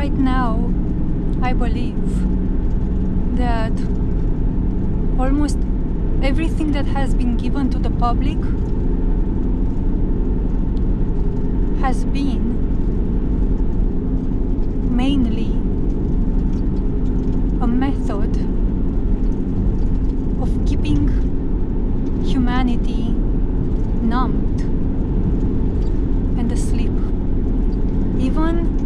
right now, I believe that almost everything that has been given to the public has been mainly a method of keeping humanity numbed and asleep. Even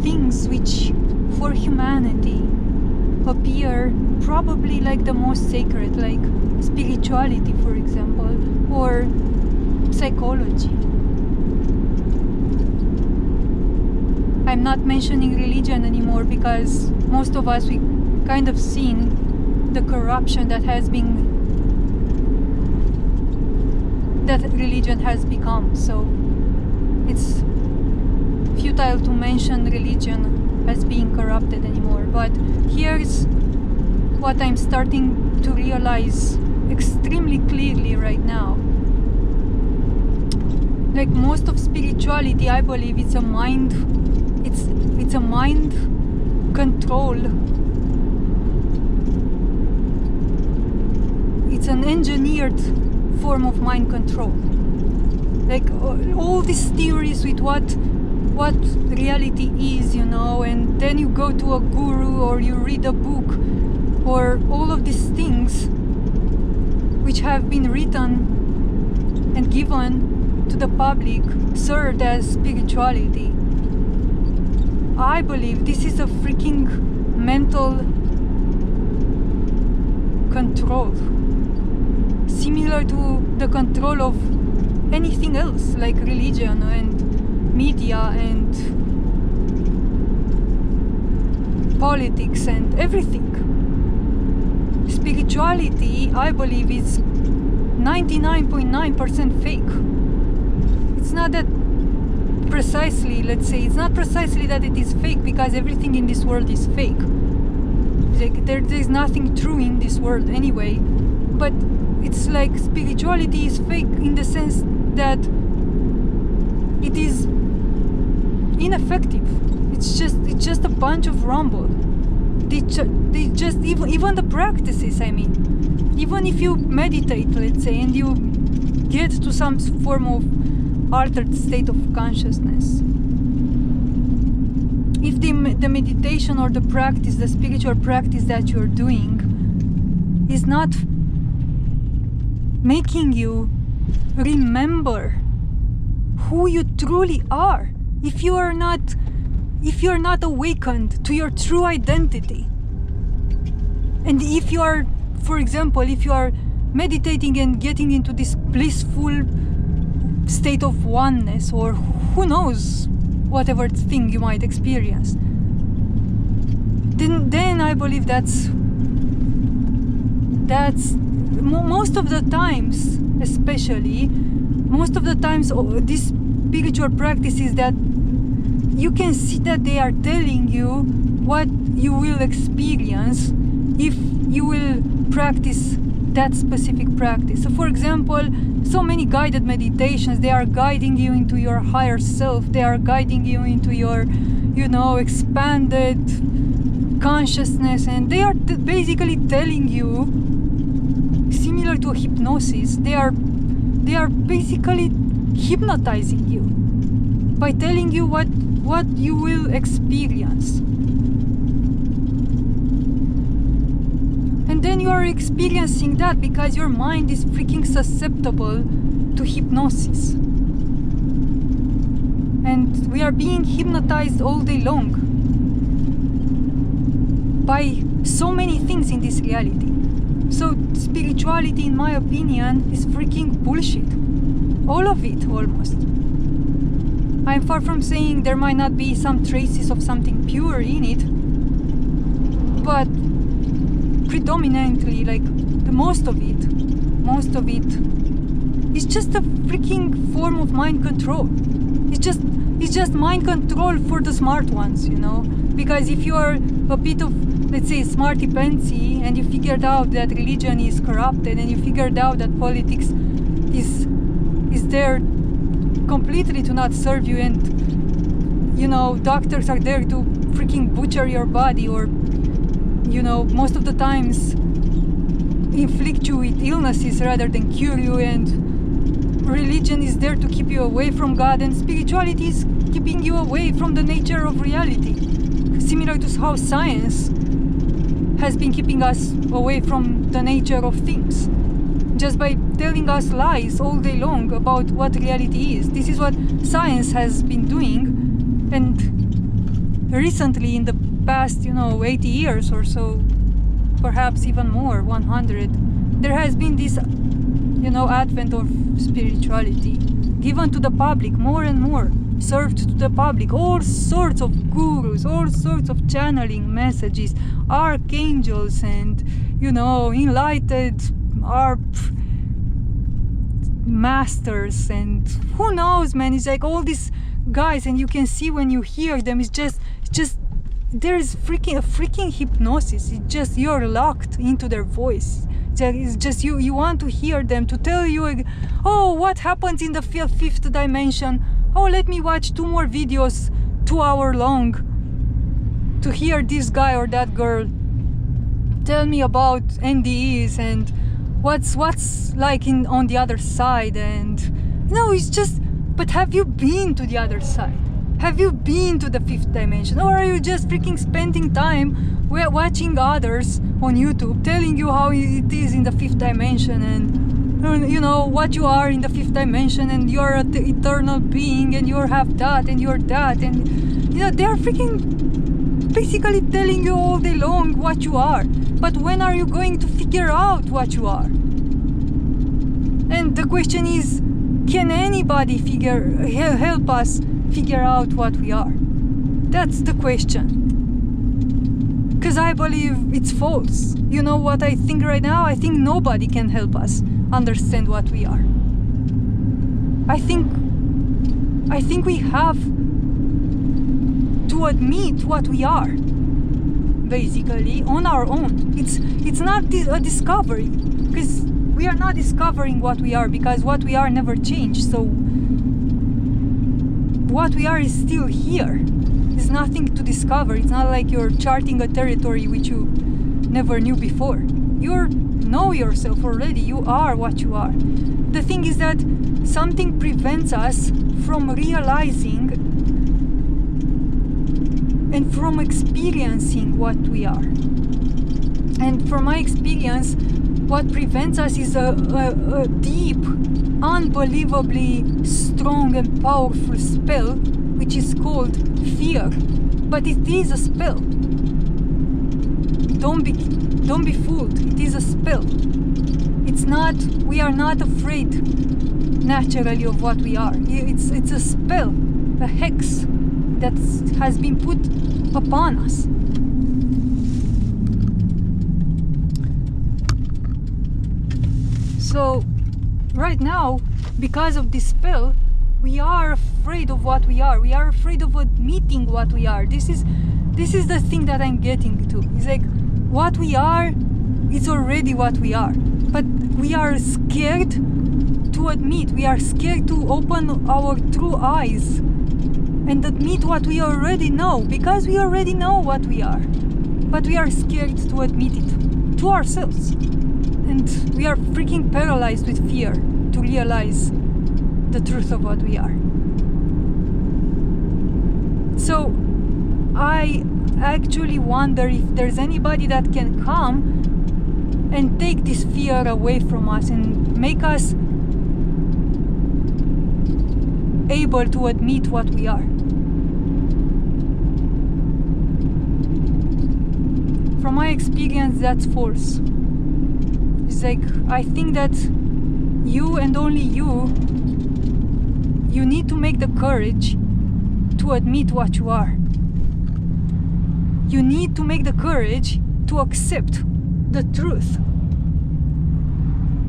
things which for humanity appear probably like the most sacred, like spirituality, for example, or psychology. I'm not mentioning religion anymore because most of us, we kind of seen the corruption that religion has become. So it's futile to mention religion as being corrupted anymore. But here's what I'm starting to realize extremely clearly right now. Like most of spirituality, I believe it's a mind control. It's an engineered form of mind control. Like all these theories with what reality is, and then you go to a guru or you read a book, or all of these things which have been written and given to the public served as spirituality. I believe this is a freaking mental control, similar to the control of anything else, like religion and media and politics and everything. Spirituality, I believe, is 99.9% fake. It's not that precisely, let's say, it's not precisely that it is fake, because everything in this world is fake. Like there's nothing true in this world anyway. But it's like spirituality is fake in the sense that it is ineffective. It's just a bunch of rumble. They just even the practices, I mean, even if you meditate, let's say, and you get to some form of altered state of consciousness, if the meditation or the practice, the spiritual practice that you're doing is not making you remember who you truly are, if you're not awakened to your true identity, and if you are, for example, if you are meditating and getting into this blissful state of oneness, or who knows, whatever thing you might experience, then I believe that's most of the times, especially most of the times, these spiritual practices that you can see that they are telling you what you will experience if you will practice that specific practice. So for example, so many guided meditations, they are guiding you into your higher self, they are guiding you into your, expanded consciousness, and they are basically telling you, similar to hypnosis, they are basically hypnotizing you by telling you what you will experience. And then you are experiencing that because your mind is freaking susceptible to hypnosis. And we are being hypnotized all day long by so many things in this reality. So spirituality, in my opinion, is freaking bullshit. All of it, almost. I'm far from saying there might not be some traces of something pure in it, but predominantly, like the most of it is just a freaking form of mind control. It's just mind control for the smart ones, because if you are a bit of, let's say, smarty pantsy, and you figured out that religion is corrupted, and you figured out that politics is there completely to not serve you, and doctors are there to freaking butcher your body, or most of the times inflict you with illnesses rather than cure you, and religion is there to keep you away from God, and spirituality is keeping you away from the nature of reality, similar to how science has been keeping us away from the nature of things, just by telling us lies all day long about what reality is. This is what science has been doing, and recently, in the past 80 years or so, perhaps even more, 100, there has been this advent of spirituality given to the public more and more, served to the public, all sorts of gurus, all sorts of channeling messages, archangels, and enlightened masters, and who knows, man. It's like all these guys, and you can see when you hear them, it's just there's a freaking hypnosis. It's just you're locked into their voice. It's just you want to hear them to tell you, oh, what happens in the fifth dimension. Oh, let me watch 2 more videos 2 hours long to hear this guy or that girl tell me about NDEs and what's like on the other side. And it's just, but have you been to the other side? Have you been to the 5th dimension? Or are you just freaking spending time watching others on YouTube telling you how it is in the 5th dimension, and what you are in the 5th dimension, and you're an eternal being, and you have that, and you're that, and they're freaking basically telling you all day long what you are. But when are you going to figure out what you are? And the question is, can anybody help us figure out what we are? That's the question. Because I believe it's false. You know what I think right now? I think nobody can help us understand what we are. I think we have to admit what we are, basically, on our own. It's not a discovery, because we are not discovering what we are, because what we are never changed. So what we are is still here. There's nothing to discover. It's not like you're charting a territory which you never knew before. You know yourself already. You are what you are. The thing is that something prevents us from realizing and from experiencing what we are. And from my experience, what prevents us is a deep, unbelievably strong and powerful spell, which is called fear. But it is a spell. Don't be fooled. It is a spell. We are not afraid naturally of what we are. It's a spell, a hex that has been put upon us. So right now, because of this spell, we are afraid of what we are. We are afraid of admitting what we are. This is the thing that I'm getting to. It's like, what we are is already what we are. But we are scared to admit. We are scared to open our true eyes and admit what we already know, because we already know what we are. But we are scared to admit it to ourselves. And we are freaking paralyzed with fear to realize the truth of what we are. So I actually wonder if there's anybody that can come and take this fear away from us and make us able to admit what we are. From my experience, that's false. It's like, I think that you and only you need to make the courage to admit what you are. You need to make the courage to accept the truth,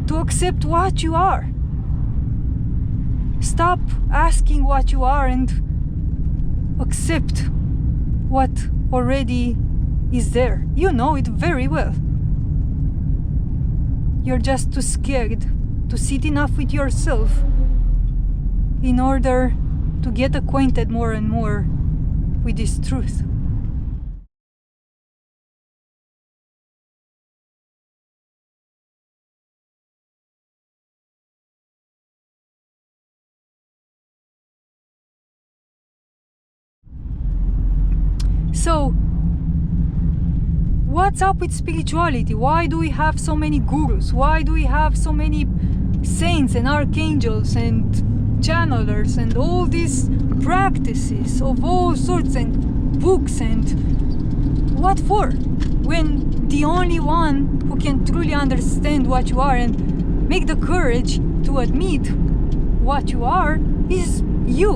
to accept what you are. Stop asking what you are and accept what already is there. You know it very well. You're just too scared to sit enough with yourself in order to get acquainted more and more with this truth. So, what's up with spirituality? Why do we have so many gurus? Why do we have so many saints and archangels and channelers and all these practices of all sorts and books, and what for? When the only one who can truly understand what you are and make the courage to admit what you are is you.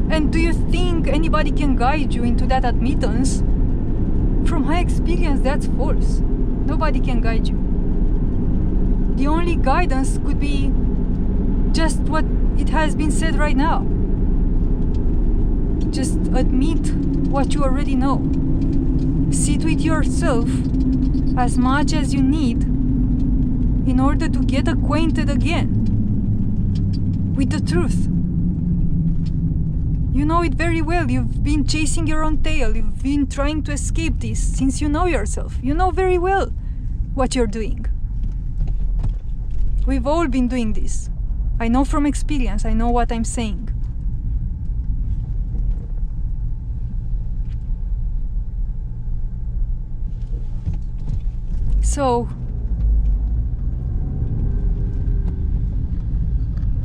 And do you think anybody can guide you into that admittance? From my experience, that's false. Nobody can guide you. The only guidance could be just what it has been said right now. Just admit what you already know. Sit with yourself as much as you need in order to get acquainted again with the truth. You know it very well. You've been chasing your own tail. You've been trying to escape this since you know yourself. You know very well what you're doing. We've all been doing this. I know from experience. I know what I'm saying. So,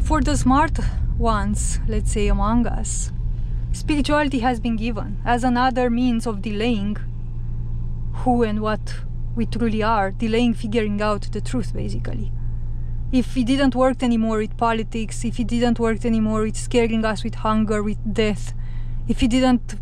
for the smart ones, let's say among us, spirituality has been given as another means of delaying who and what we truly are, delaying figuring out the truth, basically. If it didn't work anymore with politics, if it didn't work anymore with scaring us with hunger, with death, if it didn't,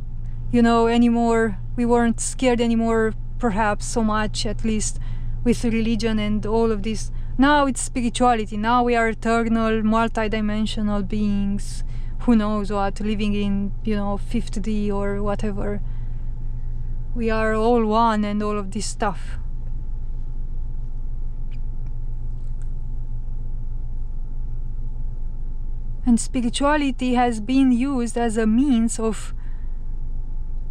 anymore, we weren't scared anymore, perhaps so much, at least, with religion and all of this. Now it's spirituality. Now we are eternal, multi-dimensional beings. Who knows what, living in, 5th or whatever. We are all one and all of this stuff. And spirituality has been used as a means of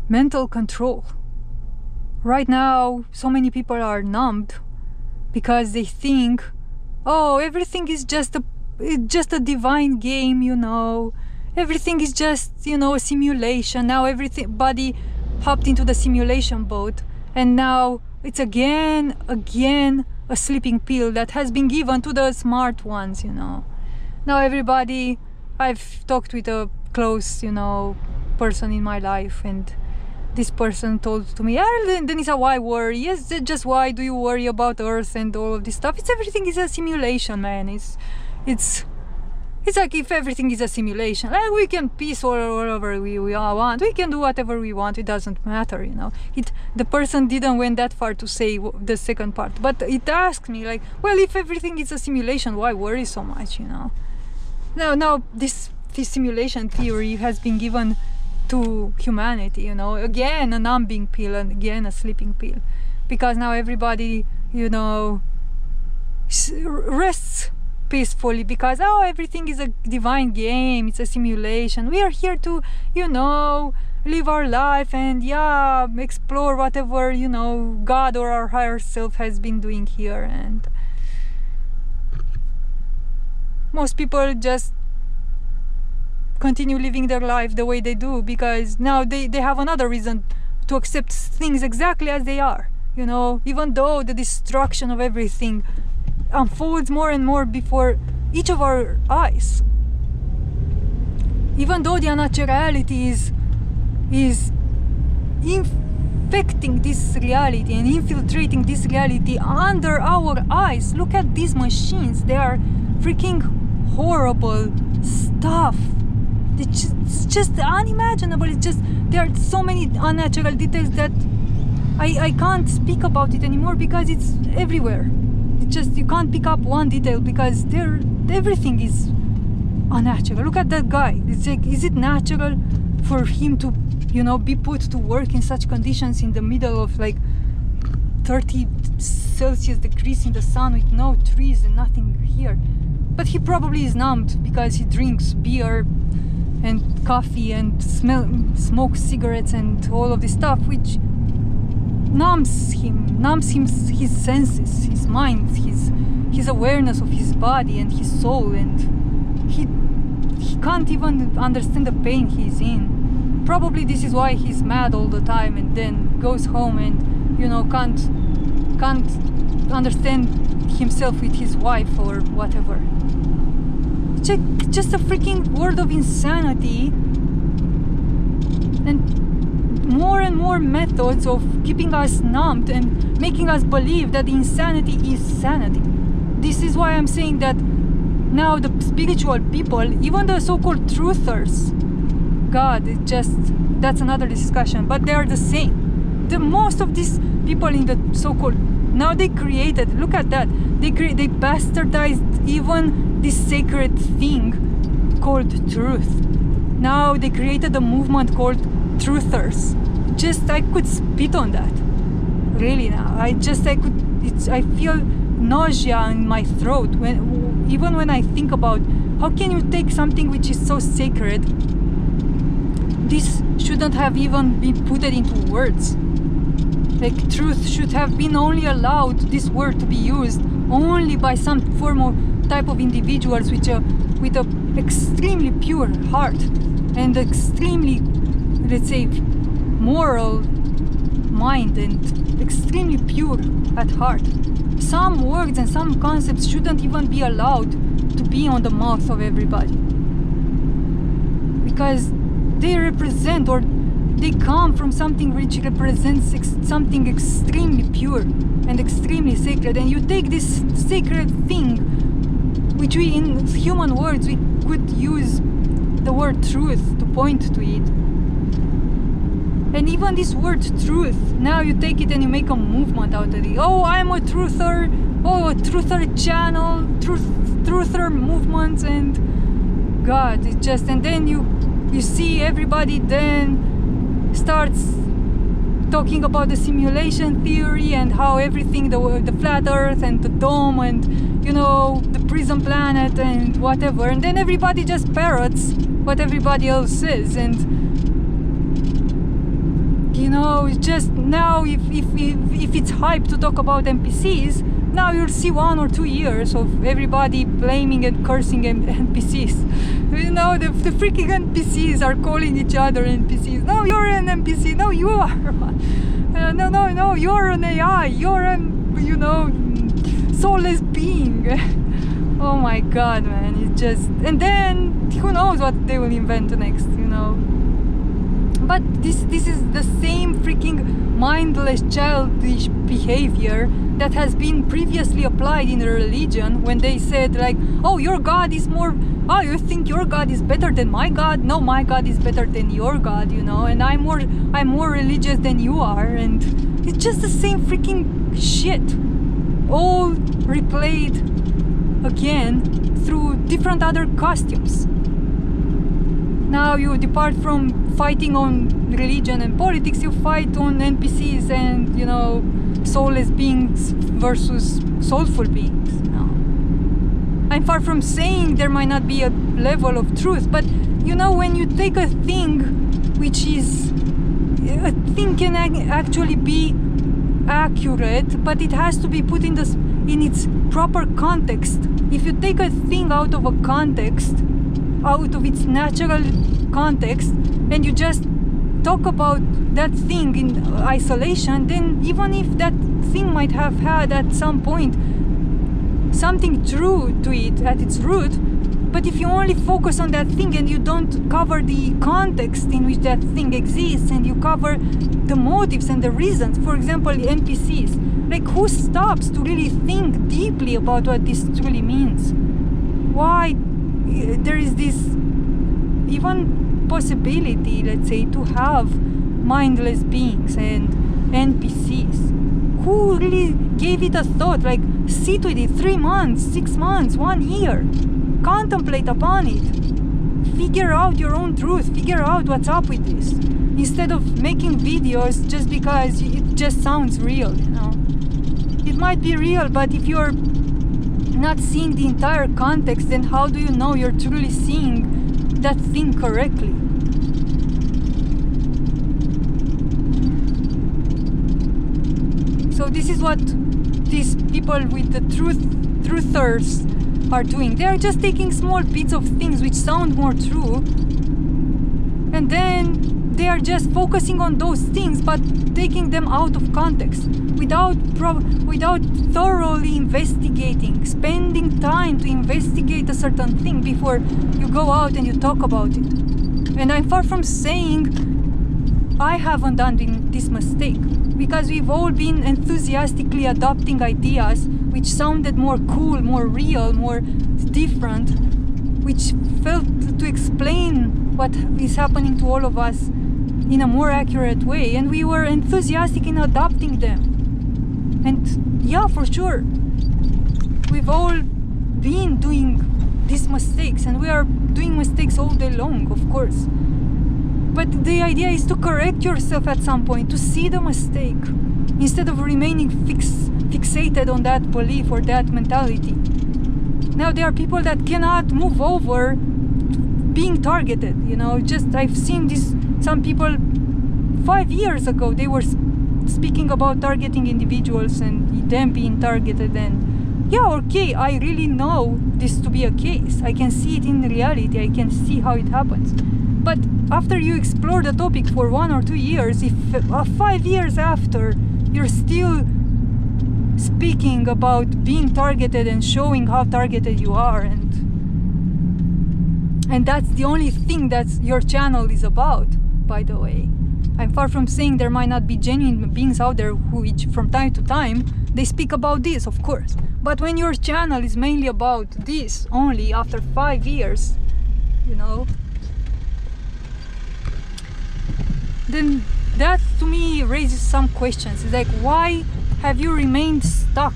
mental control. Right now, so many people are numbed because they think, oh, everything is just a divine game, Everything is just, a simulation. Now everybody hopped into the simulation boat, and now it's again a sleeping pill that has been given to the smart ones, Now everybody, I've talked with a close, person in my life, and this person told to me, Denisa, why worry? Yes, just why do you worry about Earth and all of this stuff? Everything is a simulation, man. It's like if everything is a simulation, like we can piece whatever we want, we can do whatever we want, it doesn't matter, The person didn't went that far to say the second part, but it asked me, like, well, if everything is a simulation, why worry so much, Now this simulation theory has been given to humanity, again a numbing pill and again a sleeping pill, because now everybody, rests peacefully because everything is a divine game, it's a simulation. We are here to, live our life and explore whatever, God or our higher self has been doing here. And most people just continue living their life the way they do because now they have another reason to accept things exactly as they are, even though the destruction of everything unfolds more and more before each of our eyes. Even though the unnaturality is infecting this reality and infiltrating this reality under our eyes. Look at these machines. They are freaking horrible stuff. It's just unimaginable. There are so many unnatural details that I can't speak about it anymore because it's everywhere. You can't pick up one detail because everything is unnatural. Look at that guy. It's like, is it natural for him to, be put to work in such conditions in the middle of like 30 Celsius degrees in the sun with no trees and nothing here? But he probably is numbed because he drinks beer and coffee and smoke cigarettes and all of this stuff, which numbs him, his senses, his mind, his awareness of his body and his soul, and he can't even understand the pain he's in. Probably this is why he's mad all the time, and then goes home and, you know, can't understand himself with his wife or whatever. Just a freaking word of insanity, and more methods of keeping us numbed and making us believe that insanity is sanity. This is why I'm saying that now the spiritual people, even the so-called truthers, God, that's another discussion, but they are the same. The most of these people in the so-called, now they created, look at that, they bastardized even this sacred thing called truth. Now they created a movement called truthers. I could spit on that. Really now. I feel nausea in my throat even when I think about how can you take something which is so sacred. This shouldn't have even been put into words. Like, truth should have been only allowed, this word, to be used only by some form of type of individuals with a extremely pure heart and extremely, let's say, moral mind and extremely pure at heart. Some words and some concepts shouldn't even be allowed to be on the mouth of everybody, because they represent, or they come from something which represents something extremely pure and extremely sacred. And you take this sacred thing, which we, in human words, we could use the word truth to point to it. And even this word truth, now you take it and you make a movement out of it. Oh, I'm a truther. Oh, a truther channel, truther movements, and God, it's just, and then you see everybody then starts talking about the simulation theory and how everything, the flat earth and the dome and, you know, the prison planet and whatever, and then everybody just parrots what everybody else says. And you know, it's just now, if it's hype to talk about NPCs, now you'll see 1 or 2 years of everybody blaming and cursing NPCs. You know, the freaking NPCs are calling each other NPCs. No, you're an NPC. No, you are. No, you're an AI. You're an, you know, soulless being. Oh my God, man. It's just, and then who knows what they will invent next, you know. But this is the same freaking mindless, childish behavior that has been previously applied in religion, when they said like, oh, your God is more, oh, you think your God is better than my God? No, my God is better than your God, you know, and I'm more religious than you are. And it's just the same freaking shit, all replayed again through different other costumes. Now you depart from fighting on religion and politics, you fight on NPCs and, you know, soulless beings versus soulful beings. No. I'm far from saying there might not be a level of truth, but, you know, when you take a thing which is, a thing can actually be accurate, but it has to be put in its proper context. If you take a thing out of a context, out of its natural context, and you just talk about that thing in isolation, then even if that thing might have had at some point something true to it at its root, but if you only focus on that thing and you don't cover the context in which that thing exists, and you cover the motives and the reasons, for example, the NPCs, like, who stops to really think deeply about what this truly means? Why there is this even possibility, let's say, to have mindless beings and NPCs? Who really gave it a thought? Like, sit with it 3 months, 6 months, 1 year, contemplate upon it, figure out your own truth, figure out what's up with this, instead of making videos just because it just sounds real, you know. It might be real, but if you're not seeing the entire context, then how do you know you're truly seeing that thing correctly. So this is what these people with the truthers are doing. They are just taking small bits of things which sound more true, and then they are just focusing on those things but taking them out of context without thoroughly investigating, spending time to investigate a certain thing before you go out and you talk about it. And I'm far from saying I haven't done this mistake, because we've all been enthusiastically adopting ideas which sounded more cool, more real, more different, which felt to explain what is happening to all of us in a more accurate way, and we were enthusiastic in adopting them. And yeah, for sure, we've all been doing these mistakes, and we are doing mistakes all day long, of course. But the idea is to correct yourself at some point, to see the mistake, instead of remaining fixated on that belief or that mentality. Now, there are people that cannot move over being targeted, you know. Just I've seen this, some people 5 years ago, they were speaking about targeting individuals and them being targeted, and yeah, okay, I really know this to be a case. I can see it in reality, I can see how it happens. But after you explore the topic for 1 or 2 years, if 5 years after you're still speaking about being targeted and showing how targeted you are, and that's the only thing that your channel is about, by the way. I'm far from saying there might not be genuine beings out there which from time to time they speak about this, of course. But when your channel is mainly about this only after 5 years, you know, then that to me raises some questions. It's like, why have you remained stuck?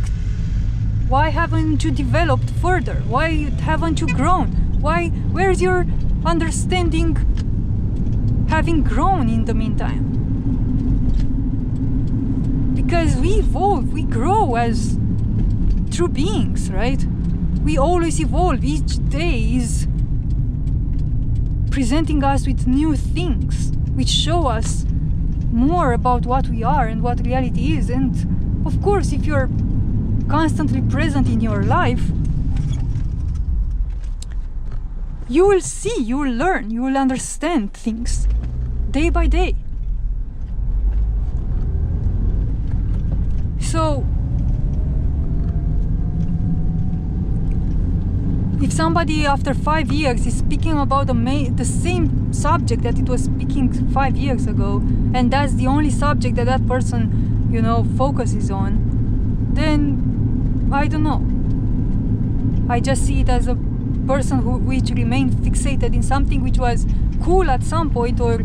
Why haven't you developed further? Why haven't you grown? Where's your understanding having grown in the meantime? Because we evolve, we grow as true beings, right? We always evolve. Each day is presenting us with new things which show us more about what we are and what reality is. And of course, if you're constantly present in your life, you will see, you will learn, you will understand things day by day. So if somebody after 5 years is speaking about the same subject that it was speaking 5 years ago, and that's the only subject that that person, you know, focuses on, then I don't know. I just see it as a person which remained fixated in something which was cool at some point, or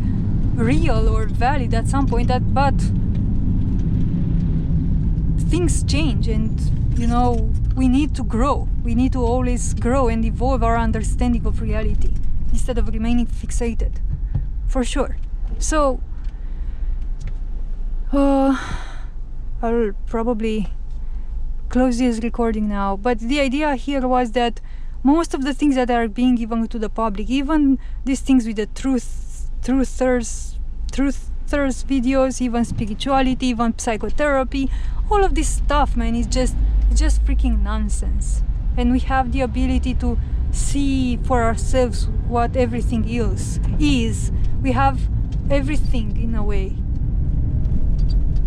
real or valid at some point, but things change, and you know, we need to grow. We need to always grow and evolve our understanding of reality instead of remaining fixated, for sure. So I'll probably close this recording now, but the idea here was that most of the things that are being given to the public, even these things with the truthers videos, even spirituality, even psychotherapy, all of this stuff, man, is just freaking nonsense. And we have the ability to see for ourselves what everything else is. We have everything, in a way,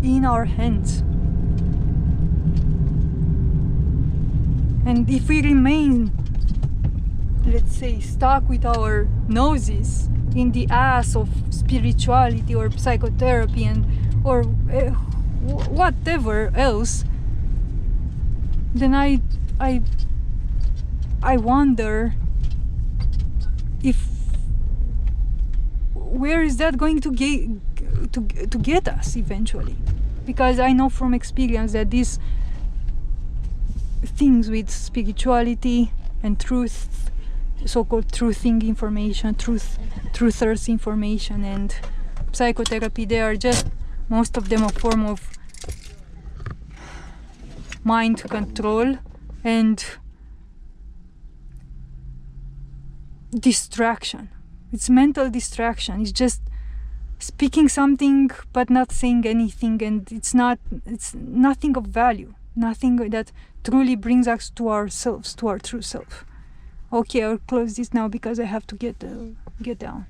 in our hands. And if we remain, let's say, stuck with our noses in the ass of spirituality or psychotherapy and or whatever else, then I wonder if where is that going to get us eventually? Because I know from experience that these things with spirituality and truth, so-called truthing information, truthers information, and psychotherapy, they are just, most of them, a form of mind control and distraction. It's mental distraction. It's just speaking something but not saying anything, and it's nothing of value, nothing that truly brings us to ourselves, to our true self. Okay, I'll close this now because I have to get down.